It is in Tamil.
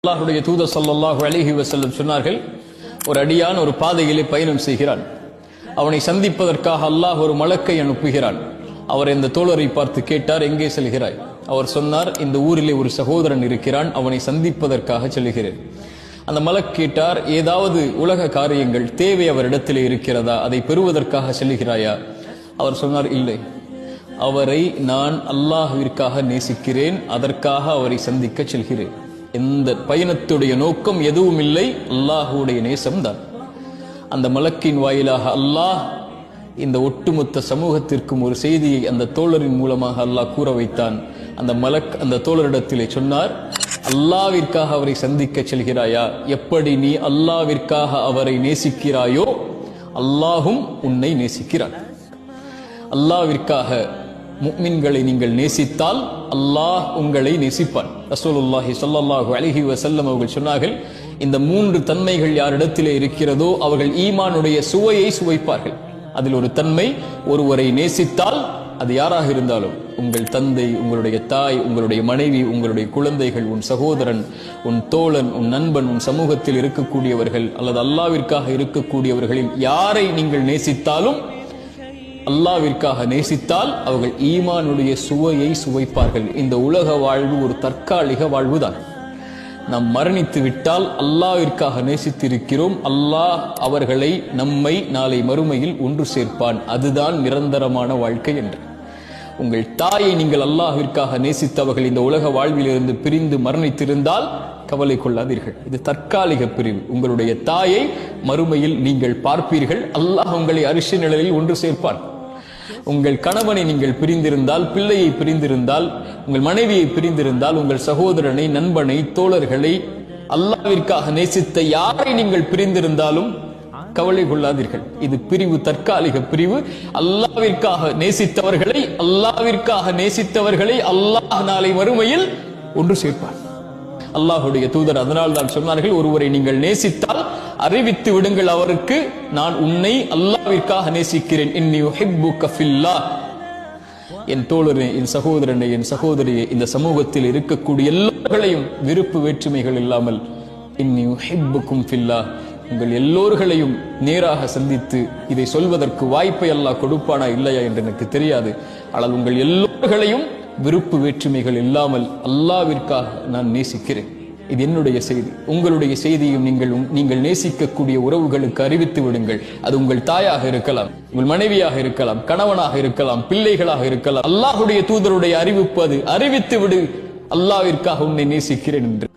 அல்லாஹ்வுடைய தூதர் ஸல்லல்லாஹு அலைஹி வஸல்லம் சொன்னார்கள், ஒரு அடியான் ஒரு பாதையிலே பயணம் செய்கிறான். அவனை சந்திப்பதற்காக அல்லாஹ் ஒரு மலக்கை அனுப்புகிறான். அவர் இந்த தோழரை பார்த்து கேட்டார், எங்கே செல்கிறாய்? அவர் சொன்னார், இந்த ஊரிலே ஒரு சகோதரன் இருக்கிறான், அவனை சந்திப்பதற்காக செல்கிறேன். அந்த மலக் கேட்டார், ஏதாவது உலக காரியங்கள் தேவை அவரிடத்திலே இருக்கிறதா? அதை பெறுவதற்காக செல்கிறாயா? அவர் சொன்னார், இல்லை, அவரை நான் அல்லாஹ்விற்காக நேசிக்கிறேன், அதற்காக அவரை சந்திக்க செல்கிறேன். இந்த பயணத்துடைய நோக்கம் எதுவும் இல்லை, அல்லாஹ்வுடைய நேசம்தான். அந்த மலக்கின் வாயிலாக அல்லாஹ் இந்த ஒட்டுமொத்த சமூகத்திற்கும் ஒரு செய்தியை அந்த தோழரின் மூலமாக அல்லாஹ் கூற வைத்தான். அந்த மலக் அந்த தோழரிடத்திலே சொன்னார், அல்லாஹ்விற்காக அவரை சந்திக்க செல்கிறாயா? எப்படி நீ அல்லாஹ்விற்காக அவரை நேசிக்கிறாயோ அல்லாஹும் உன்னை நேசிக்கிறான். அல்லாஹ்விற்காக முஃமின்களை நீங்கள் நேசித்தால் அல்லாஹ் உங்களை நேசிப்பான். ரசூலுல்லாஹி ஸல்லல்லாஹு அலைஹி வஸல்லம் அவர்கள் சொன்னார்கள், இந்த 3 தன்மைகள் யாரிடத்திலே இருக்கிறதோ அவர்கள் ஈமானுடைய சுவையை சுவைப்பார்கள். அதில் ஒரு தன்மை, ஒருவரை நேசித்தால் அது யாராக இருந்தாலும், உங்கள் தந்தை, உங்களுடைய தாய், உங்களுடைய மனைவி, உங்களுடைய குழந்தைகள், உன் சகோதரன், உன் தோழன், உன் நண்பன், உன் சமூகத்தில் இருக்கக்கூடியவர்கள் அல்லது அல்லாஹ்விற்காக இருக்கக்கூடியவர்களில் யாரை நீங்கள் நேசித்தாலும், அல்லாஹ்விற்காக நேசித்தால் அவர்கள் ஈமானுடைய சுவையை சுவைப்பார்கள். இந்த உலக வாழ்வு ஒரு தற்காலிக வாழ்வுதான். நாம் மரணித்து விட்டால் அல்லாஹ்விற்காக நேசித்திருக்கிறோம், அல்லாஹ் அவர்களை நம்மை நாளை மறுமையில் ஒன்று சேர்ப்பான். அதுதான் நிரந்தரமான வாழ்க்கை என்று. உங்கள் தாயை நீங்கள் அல்லாஹ்விற்காக நேசித்தவர்கள் இந்த உலக வாழ்விலிருந்து பிரிந்து மரணித்திருந்தால் கவலை கொள்ளாதீர்கள், இது தற்காலிக பிரிவு. உங்களுடைய தாயை மறுமையில் நீங்கள் பார்ப்பீர்கள், அல்லாஹ் உங்களை அரிசி நிழலில் ஒன்று சேர்ப்பான். உங்கள் கணவனை நீங்கள் பிரிந்திருந்தால், பிள்ளையை பிரிந்திருந்தால், உங்கள் மனைவியை பிரிந்திருந்தால், உங்கள் சகோதரனை, நண்பனை, தோழர்களை, அல்லாஹ்விற்காக நேசித்த யாரை நீங்கள் பிரிந்திருந்தாலும் கவலை கொள்ளாதீர்கள். இது பிரிவு, தற்காலிக பிரிவு. அல்லாஹ்விற்காக நேசித்தவர்களை அல்லாஹ் நாளை மறுமையில் ஒன்று சேர்ப்பார். அல்லாஹ்வுடைய தூதர் அதனால் தான் சொன்னார்கள், ஒருவரை நீங்கள் நேசித்தால் அறிவித்து விடுங்கள் அவருக்கு, நான் உன்னை அல்லாஹ்விற்காக நேசிக்கிறேன். இன்னி உஹிப்புக ஃபில்லாஹ். என் தோழரே, என் சகோதரனே, என் சகோதரியே, இந்த சமூகத்தில் இருக்கக்கூடிய எல்லோர்களையும் விருப்பு வேற்றுமைகள் இல்லாமல் இன்னி உஹிப்புக்கும் ஃபில்லாஹ், உங்கள் எல்லோர்களையும் நேராக சந்தித்து இதை சொல்வதற்கு வாய்ப்பை அல்லாஹ் கொடுப்பானா இல்லையா என்று எனக்கு தெரியாது. ஆனால் உங்கள் எல்லோர்களையும் விருப்பு வேற்றுமைகள் இல்லாமல் அல்லாஹ்விற்காக நான் நேசிக்கிறேன். இது என்னுடைய செய்தி. உங்களுடைய செய்தியும் நீங்கள் நேசிக்கக்கூடிய உறவுகளுக்கு அறிவித்து விடுங்கள். அது உங்கள் தாயாக இருக்கலாம், உங்கள் மனைவியாக இருக்கலாம், கணவனாக இருக்கலாம், பிள்ளைகளாக இருக்கலாம். அல்லாஹ்வுடைய தூதருடைய அறிவிப்பு அது. அறிவித்து விடு, அல்லாஹ்விற்காக உன்னை நேசிக்கிறேன் என்று.